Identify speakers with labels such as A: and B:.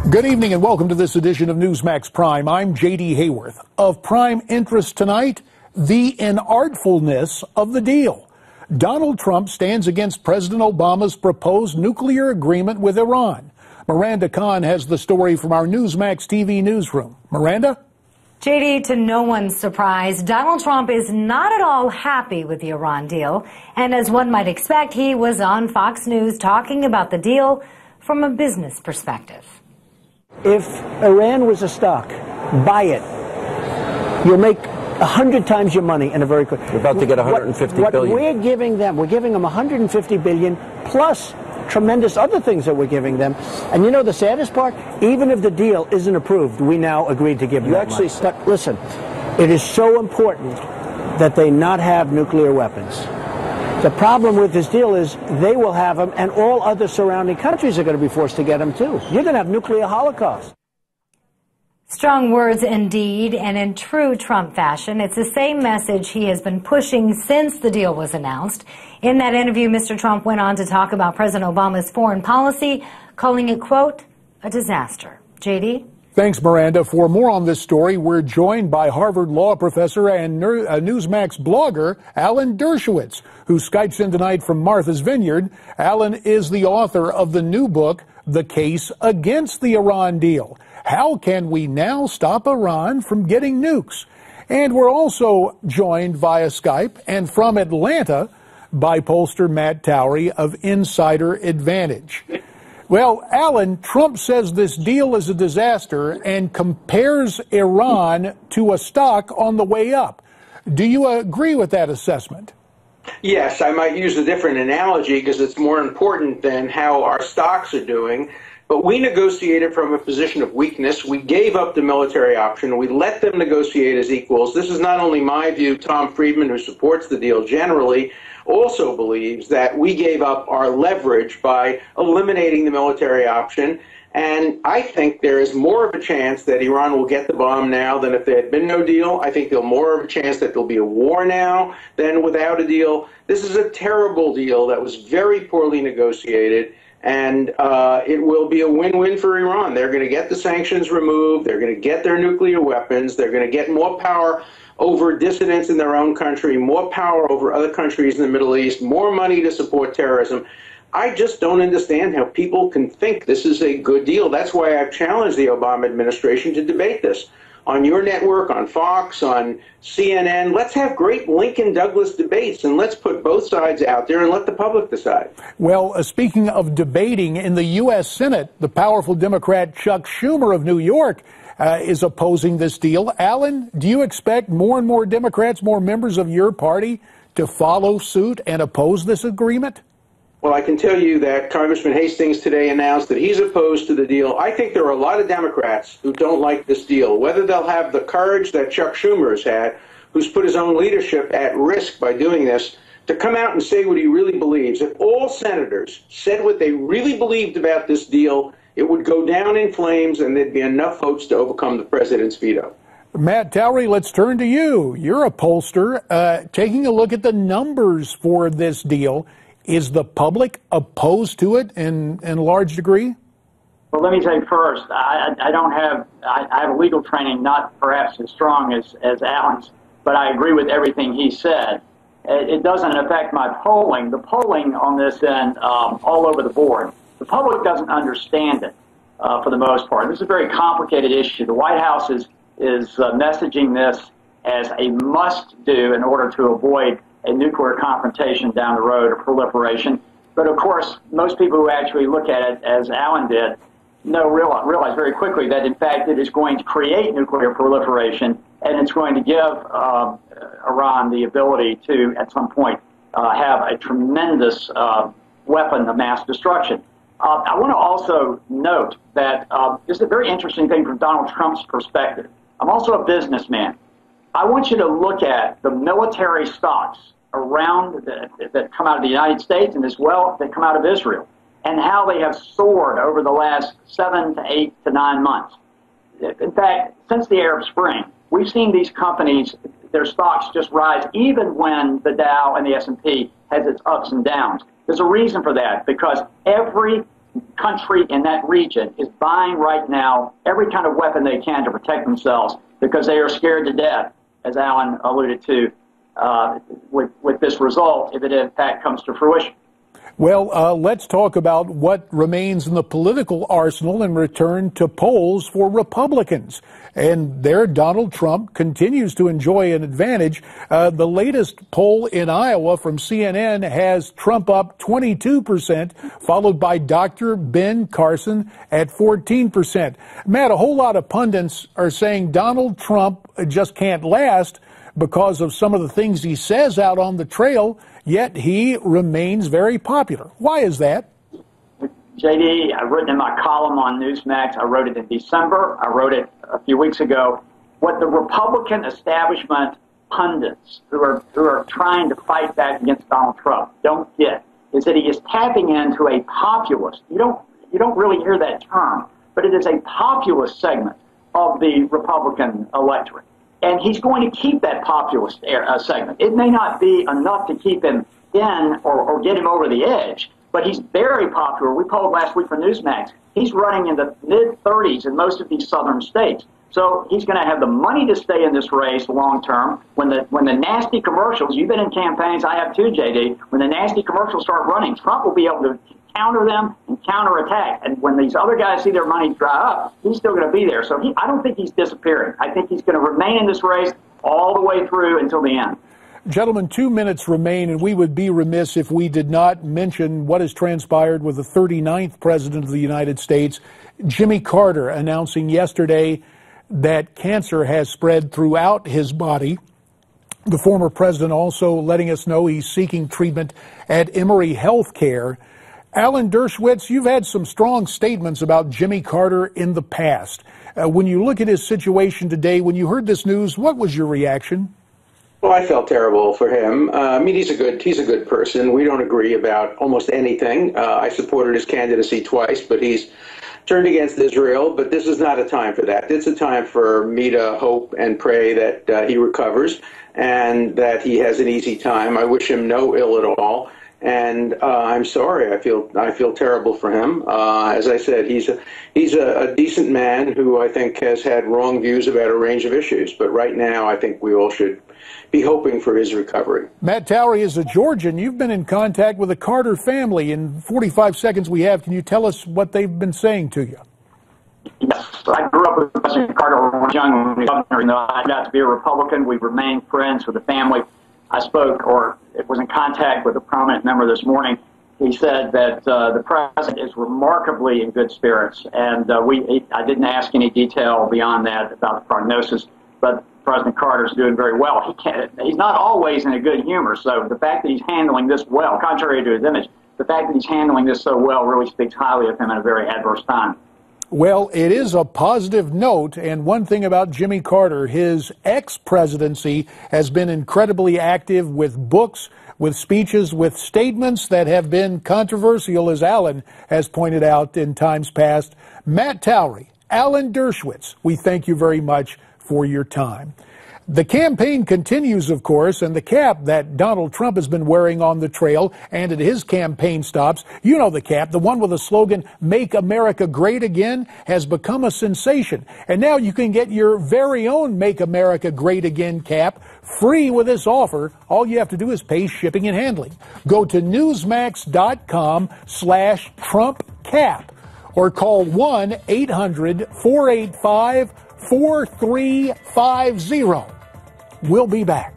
A: Good evening and welcome to this edition of Newsmax Prime. I'm J.D. Hayworth. Of prime interest tonight, the inartfulness of the deal. Donald Trump stands against President Obama's proposed nuclear agreement with Iran. Miranda Khan has the story from our Newsmax TV newsroom. Miranda?
B: JD, to no one's surprise, Donald Trump is not at all happy with the Iran deal. And as one might expect, he was on Fox News talking about the deal from a business perspective.
C: If Iran was a stock, buy it. You'll make 100 times your money in a very quick.
D: You're about to get 150 billion.
C: What we're giving them 150 billion plus tremendous other things that we're giving them. And you know the saddest part? Even if the deal isn't approved, we now agreed to give them that money. But listen, it is so important that they not have nuclear weapons. The problem with this deal is they will have them, and all other surrounding countries are going to be forced to get them too. You're going to have nuclear holocaust.
B: Strong words indeed, and in true Trump fashion, it's the same message he has been pushing since the deal was announced. In that interview, Mr. Trump went on to talk about President Obama's foreign policy, calling it, quote, a disaster. JD?
A: Thanks, Miranda. For more on this story, we're joined by Harvard law professor and Newsmax blogger Alan Dershowitz, who Skypes in tonight from Martha's Vineyard. Alan is the author of the new book, The Case Against the Iran Deal. How can we now stop Iran from getting nukes? And we're also joined via Skype and from Atlanta by pollster Matt Towery of Insider Advantage. Well, Alan, Trump says this deal is a disaster and compares Iran to a stock on the way up. Do you agree with that assessment?
E: Yes, I might use a different analogy because it's more important than how our stocks are doing. But we negotiated from a position of weakness. We gave up the military option. We let them negotiate as equals. This is not only my view. Tom Friedman, who supports the deal generally, also believes that we gave up our leverage by eliminating the military option. And I think there is more of a chance that Iran will get the bomb now than if there had been no deal. I think there's more of a chance that there'll be a war now than without a deal. This is a terrible deal that was very poorly negotiated. And it will be a win-win for Iran. They're going to get the sanctions removed. They're going to get their nuclear weapons. They're going to get more power over dissidents in their own country, more power over other countries in the Middle East, more money to support terrorism. I just don't understand how people can think this is a good deal. That's why I've challenged the Obama administration to debate this on your network, on Fox, on CNN. Let's have great Lincoln Douglas debates, and let's put both sides out there and let the public decide.
A: Well, speaking of debating, in the U.S. Senate, the powerful Democrat Chuck Schumer of New York is opposing this deal. Alan, do you expect more and more Democrats, more members of your party, to follow suit and oppose this agreement?
E: Well, I can tell you that Congressman Hastings today announced that he's opposed to the deal. I think there are a lot of Democrats who don't like this deal. Whether they'll have the courage that Chuck Schumer has had, who's put his own leadership at risk by doing this, to come out and say what he really believes. If all senators said what they really believed about this deal, it would go down in flames and there'd be enough votes to overcome the president's veto.
A: Matt Towery, let's turn to you. You're a pollster. Taking a look at the numbers for this deal, is the public opposed to it in large degree?
F: Well, let me say first, I have a legal training not perhaps as strong as Alan's, but I agree with everything he said. It doesn't affect my polling. The polling on this end, all over the board, the public doesn't understand it for the most part. This is a very complicated issue. The White House is messaging this as a must-do in order to avoid a nuclear confrontation down the road or proliferation. But of course, most people who actually look at it, as Alan did, realize very quickly that in fact it is going to create nuclear proliferation, and it's going to give Iran the ability to, at some point, have a tremendous weapon of mass destruction. I want to also note that this is a very interesting thing from Donald Trump's perspective. I'm also a businessman. I want you to look at the military stocks around that come out of the United States and as well that come out of Israel, and how they have soared over the last 7 to 8 to 9 months. In fact, since the Arab Spring, we've seen these companies, their stocks just rise even when the Dow and the S&P has its ups and downs. There's a reason for that, because every country in that region is buying right now every kind of weapon they can to protect themselves because they are scared to death, as Alan alluded to, with this result, if it in fact comes to fruition.
A: Well, let's talk about what remains in the political arsenal and return to polls for Republicans. And there, Donald Trump continues to enjoy an advantage. The latest poll in Iowa from CNN has Trump up 22%, followed by Dr. Ben Carson at 14%. Matt, a whole lot of pundits are saying Donald Trump just can't last because of some of the things he says out on the trail, yet he remains very popular. Why is that?
F: JD, I've written in my column on Newsmax. I wrote it in December. I wrote it a few weeks ago. What the Republican establishment pundits who are trying to fight back against Donald Trump don't get is that he is tapping into a populist. You don't really hear that term, but it is a populist segment of the Republican electorate. And he's going to keep that populist segment. It may not be enough to keep him in or get him over the edge, but he's very popular. We polled last week for Newsmax. He's running in the mid-30s in most of these southern states. So he's going to have the money to stay in this race long term. When the nasty commercials, you've been in campaigns, I have too, JD, when the nasty commercials start running, Trump will be able to counter them and counterattack. And when these other guys see their money dry up, he's still going to be there. So I don't think he's disappearing. I think he's going to remain in this race all the way through until the end.
A: Gentlemen, 2 minutes remain, and we would be remiss if we did not mention what has transpired with the 39th President of the United States, Jimmy Carter, announcing yesterday that cancer has spread throughout his body. The former president also letting us know he's seeking treatment at Emory Healthcare. Alan Dershowitz, you've had some strong statements about Jimmy Carter in the past. When you look at his situation today, when you heard this news, what was your reaction?
E: Well, I felt terrible for him. I mean, he's a good person. We don't agree about almost anything. I supported his candidacy twice, but he's turned against Israel. But this is not a time for that. It's a time for me to hope and pray that he recovers and that he has an easy time. I wish him no ill at all. And I'm sorry. I feel terrible for him. As I said, he's a decent man who I think has had wrong views about a range of issues. But right now, I think we all should be hoping for his recovery. Matt Towery is a Georgian. You've been in contact with the Carter family. In 45 seconds we have, can you tell us what they've been saying to you?
F: Yes, I grew up with President Carter when I was young. When he was governor, I got to be a Republican. We remained friends with the family. I spoke or was in contact with a prominent member this morning. He said that the president is remarkably in good spirits, and I didn't ask any detail beyond that about the prognosis, but President Carter's doing very well. He's not always in a good humor, so the fact that he's handling this well, contrary to his image, the fact that he's handling this so well really speaks highly of him in a very adverse time.
A: Well, it is a positive note, and one thing about Jimmy Carter, his ex-presidency has been incredibly active with books, with speeches, with statements that have been controversial, as Alan has pointed out in times past. Matt Towery, Alan Dershowitz, we thank you very much for your time. The campaign continues, of course, and the cap that Donald Trump has been wearing on the trail and at his campaign stops, you know the cap, the one with the slogan, "Make America Great Again," has become a sensation. And now you can get your very own Make America Great Again cap free with this offer. All you have to do is pay shipping and handling. Go to newsmax.com/TrumpCap or call 1-800-485-4350. We'll be back.